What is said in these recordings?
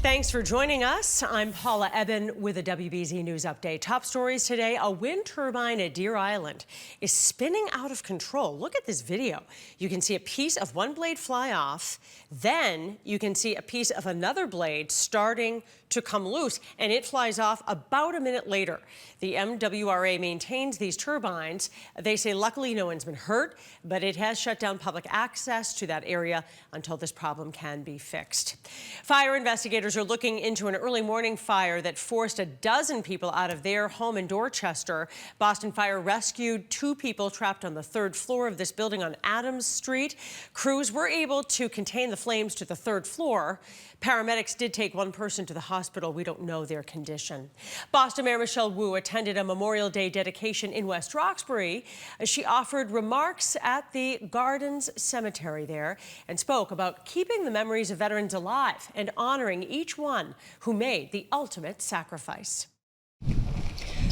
Thanks for joining us. I'm Paula Ebben with a WBZ News Update. Top stories today, a wind turbine at Deer Island is spinning out of control. Look at this video. You can see a piece of one blade fly off, then you can see a piece of another blade starting to come loose, and it flies off about a minute later. The MWRA maintains these turbines. They say luckily no one's been hurt, but it has shut down public access to that area until this problem can be fixed. Fire investigators are looking into an early morning fire that forced a dozen people out of their home in Dorchester. Boston Fire rescued 2 people trapped on the 3rd floor of this building on Adams Street. Crews were able to contain the flames to the 3rd floor. Paramedics did take 1 person to the hospital. We don't know their condition. Boston Mayor Michelle Wu attended a Memorial Day dedication in West Roxbury. She offered remarks at the Gardens Cemetery there and spoke about keeping the memories of veterans alive and honoring each one who made the ultimate sacrifice.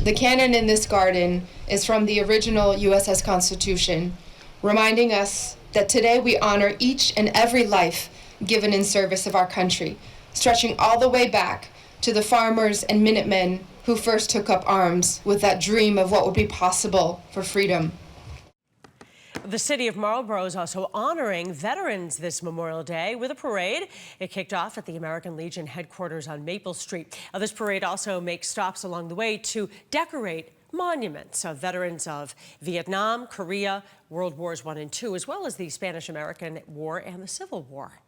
The cannon in this garden is from the original USS Constitution, reminding us that today we honor each and every life given in service of our country, stretching all the way back to the farmers and Minutemen who first took up arms with that dream of what would be possible for freedom. The city of Marlborough is also honoring veterans this Memorial Day with a parade. It kicked off at the American Legion headquarters on Maple Street. This parade also makes stops along the way to decorate monuments of veterans of Vietnam, Korea, World Wars I and II, as well as the Spanish-American War and the Civil War.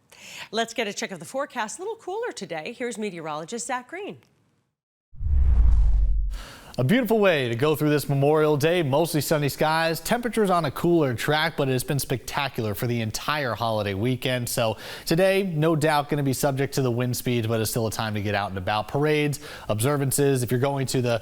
Let's get a check of the forecast. A little cooler today. Here's meteorologist Zack. A beautiful way to go through this Memorial Day. Mostly sunny skies, temperatures on a cooler track, but it has been spectacular for the entire holiday weekend. So today, no doubt going to be subject to the wind speeds, but it's still a time to get out and about. Parades, observances. If you're going to the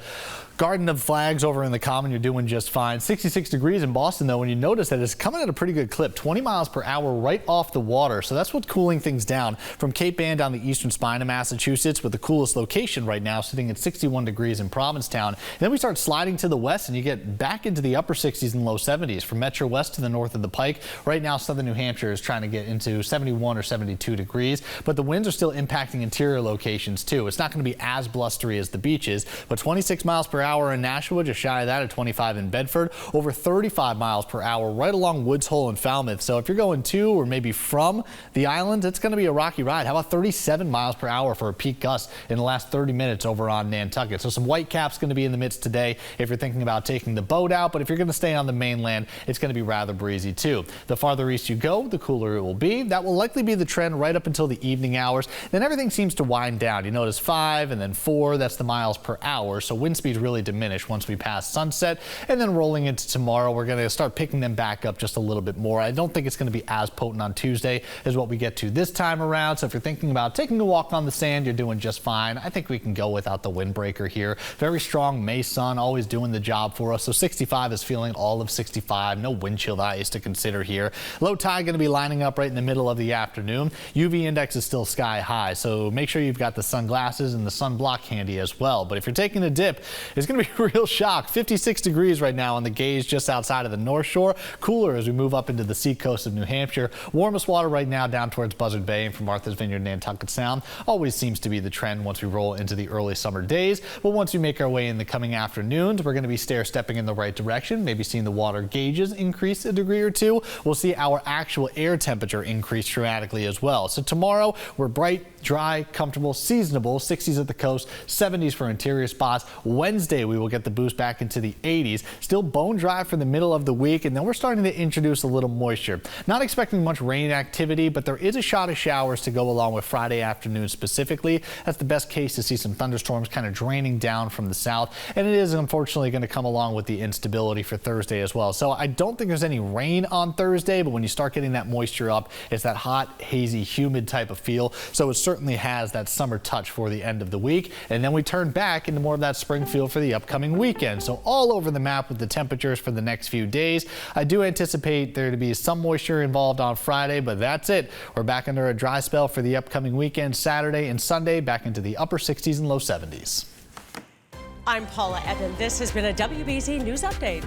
Garden of Flags over in the Common, you're doing just fine. 66 degrees in Boston, though, when you notice that it's coming at a pretty good clip, 20 miles per hour right off the water. So that's what's cooling things down from Cape Ann down the eastern spine of Massachusetts, with the coolest location right now sitting at 61 degrees in Provincetown. And then we start sliding to the west and you get back into the upper 60s and low 70s from Metro West to the north of the Pike. Right now, southern New Hampshire is trying to get into 71 or 72 degrees, but the winds are still impacting interior locations too. It's not going to be as blustery as the beaches, but 26 miles per hour in Nashua, just shy of that at 25 in Bedford, over 35 miles per hour right along Woods Hole and Falmouth. So if you're going to or maybe from the island, it's going to be a rocky ride. How about 37 miles per hour for a peak gust in the last 30 minutes over on Nantucket? So some white caps going to be in the midst today if you're thinking about taking the boat out, but if you're going to stay on the mainland, it's going to be rather breezy too. The farther east you go, the cooler it will be. That will likely be the trend right up until the evening hours. Then everything seems to wind down. You notice 5 and then 4, that's the miles per hour. So wind speeds really diminish once we pass sunset, and then rolling into tomorrow, we're going to start picking them back up just a little bit more. I don't think it's going to be as potent on Tuesday as what we get to this time around. So if you're thinking about taking a walk on the sand, you're doing just fine. I think we can go without the windbreaker here. Very strong May sun, always doing the job for us. So 65 is feeling all of 65. No wind chill ice to consider here. Low tide going to be lining up right in the middle of the afternoon. UV index is still sky high, so make sure you've got the sunglasses and the sunblock handy as well. But if you're taking a dip, it's going to be a real shock. 56 degrees right now on the gauge just outside of the North Shore. Cooler as we move up into the seacoast of New Hampshire. Warmest water right now down towards Buzzard Bay and from Martha's Vineyard, Nantucket Sound. Always seems to be the trend once we roll into the early summer days. But once we make our way in the coming afternoons, we're going to be stair-stepping in the right direction. Maybe seeing the water gauges increase a degree or two. We'll see our actual air temperature increase dramatically as well. So tomorrow we're bright, dry, comfortable, seasonable. 60s at the coast, 70s for interior spots. Wednesday we will get the boost back into the 80s. Still bone dry for the middle of the week, and then we're starting to introduce a little moisture. Not expecting much rain activity, but there is a shot of showers to go along with Friday afternoon specifically. That's the best case to see some thunderstorms kind of draining down from the south, and it is unfortunately going to come along with the instability for Thursday as well. So I don't think there's any rain on Thursday, but when you start getting that moisture up, it's that hot, hazy, humid type of feel. So it certainly has that summer touch for the end of the week, and then we turn back into more of that spring feel for the upcoming weekend. So all over the map with the temperatures for the next few days. I do anticipate there to be some moisture involved on Friday, but that's it. We're back under a dry spell for the upcoming weekend, Saturday and Sunday, back into the upper 60s and low 70s. I'm Paula Ebben. This has been a WBZ News Update.